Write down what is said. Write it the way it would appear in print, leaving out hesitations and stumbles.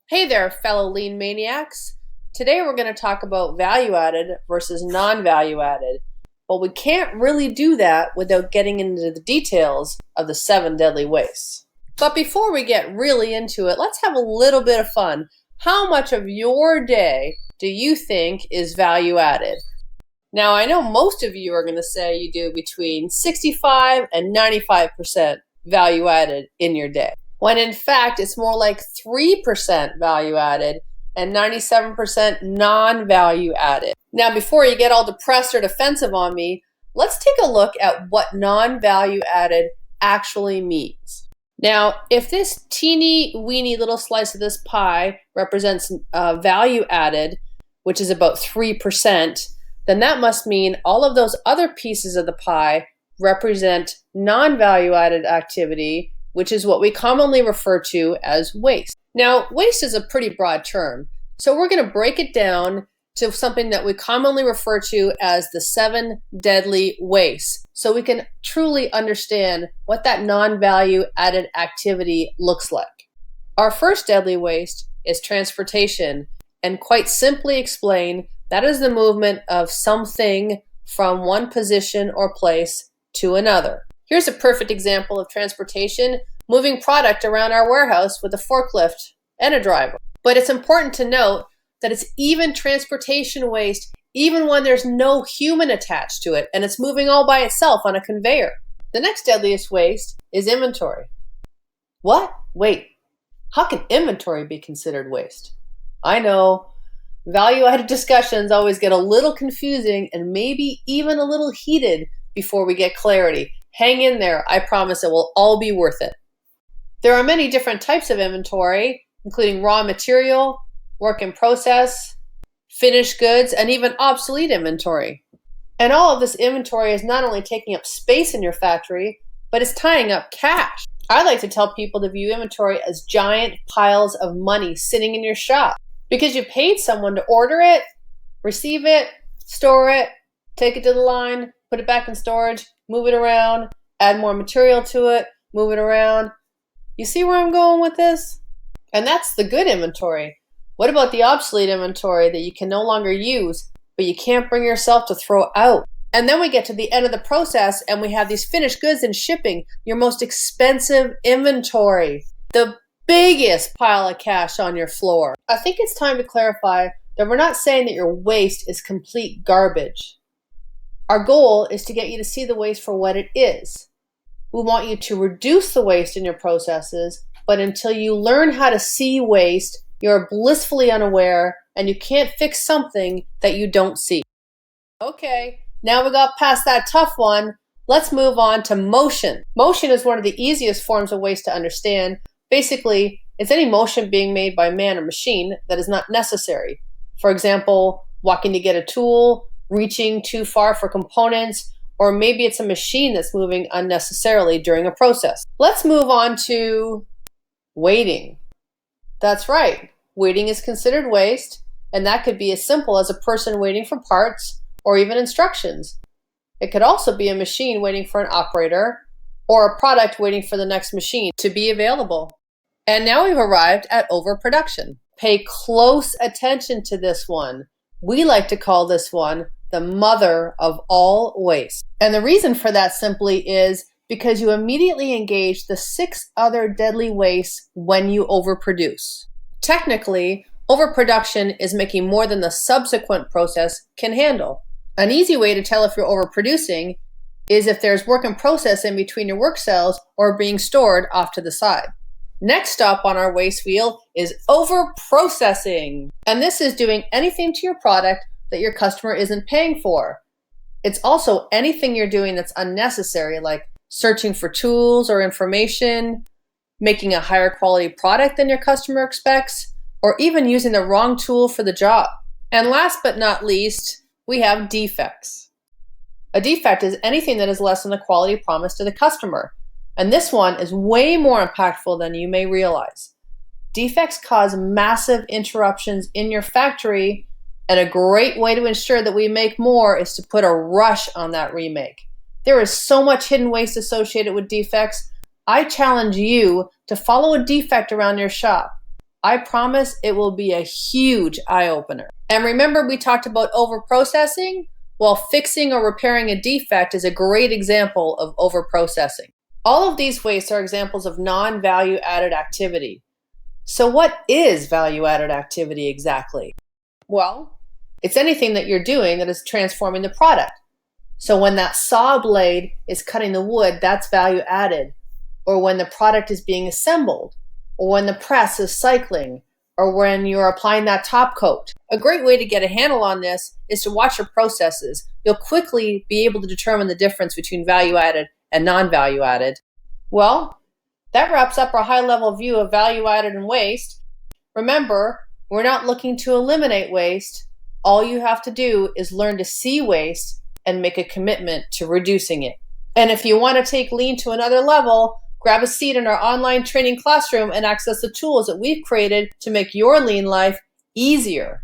Hey there, fellow lean maniacs. Today we're going to talk about value added versus non-value added. But we can't really do that without getting into the details of the 7 deadly wastes. But before we get really into it, let's have a little bit of fun. How much of your day do you think is value added? Now, I know most of you are going to say you do between 65 and 95% value added in your day, when in fact it's more like 3% value added and 97% non-value added. Now, before you get all depressed or defensive on me, let's take a look at what non-value added actually means. Now, if this teeny weeny little slice of this pie represents value added, which is about 3%, then that must mean all of those other pieces of the pie represent non-value added activity, which is what we commonly refer to as waste. Now, waste is a pretty broad term, so we're going to break it down to something that we commonly refer to as the 7 deadly wastes, so we can truly understand what that non-value added activity looks like. Our first deadly waste is transportation, and quite simply explained, that is the movement of something from one position or place to another. Here's a perfect example of transportation: moving product around our warehouse with a forklift and a driver. But it's important to note that it's even transportation waste even when there's no human attached to it and it's moving all by itself on a conveyor. The next deadliest waste is inventory. What? Wait, how can inventory be considered waste? I know, value-added discussions always get a little confusing and maybe even a little heated before we get clarity. Hang in there, I promise it will all be worth it. There are many different types of inventory, including raw material, work in process, finished goods, and even obsolete inventory. And all of this inventory is not only taking up space in your factory, but it's tying up cash. I like to tell people to view inventory as giant piles of money sitting in your shop, because you paid someone to order it, receive it, store it, take it to the line, put it back in storage, move it around, add more material to it, move it around. You see where I'm going with this? And that's the good inventory. What about the obsolete inventory that you can no longer use, but you can't bring yourself to throw out? And then we get to the end of the process and we have these finished goods and shipping, your most expensive inventory, the biggest pile of cash on your floor. I think it's time to clarify that we're not saying that your waste is complete garbage. Our goal is to get you to see the waste for what it is. We want you to reduce the waste in your processes, but until you learn how to see waste, you're blissfully unaware and you can't fix something that you don't see. Okay, now we got past that tough one. Let's move on to motion. Motion is one of the easiest forms of waste to understand. Basically, it's any motion being made by man or machine that is not necessary. For example, walking to get a tool, reaching too far for components, or maybe it's a machine that's moving unnecessarily during a process. Let's move on to waiting. That's right, waiting is considered waste, and that could be as simple as a person waiting for parts or even instructions. It could also be a machine waiting for an operator, or a product waiting for the next machine to be available. And now we've arrived at overproduction. Pay close attention to this one. We like to call this one the mother of all waste. And the reason for that simply is because you immediately engage the 6 other deadly wastes when you overproduce. Technically, overproduction is making more than the subsequent process can handle. An easy way to tell if you're overproducing is if there's work in process in between your work cells or being stored off to the side. Next stop on our waste wheel is overprocessing. And this is doing anything to your product that your customer isn't paying for. It's also anything you're doing that's unnecessary, like searching for tools or information, making a higher quality product than your customer expects, or even using the wrong tool for the job. And last but not least, we have defects. A defect is anything that is less than the quality promised to the customer. And this one is way more impactful than you may realize. Defects cause massive interruptions in your factory, and a great way to ensure that we make more is to put a rush on that remake. There is so much hidden waste associated with defects. I challenge you to follow a defect around your shop. I promise it will be a huge eye-opener. And remember we talked about overprocessing? Well, fixing or repairing a defect is a great example of overprocessing. All of these wastes are examples of non-value added activity. So what is value-added activity exactly? Well, it's anything that you're doing that is transforming the product. So when that saw blade is cutting the wood, that's value added. Or when the product is being assembled, or when the press is cycling, or when you're applying that top coat. A great way to get a handle on this is to watch your processes. You'll quickly be able to determine the difference between value added and non-value added. Well, that wraps up our high-level view of value added and waste. Remember, we're not looking to eliminate waste. All you have to do is learn to see waste and make a commitment to reducing it. And if you want to take Lean to another level, grab a seat in our online training classroom and access the tools that we've created to make your Lean life easier.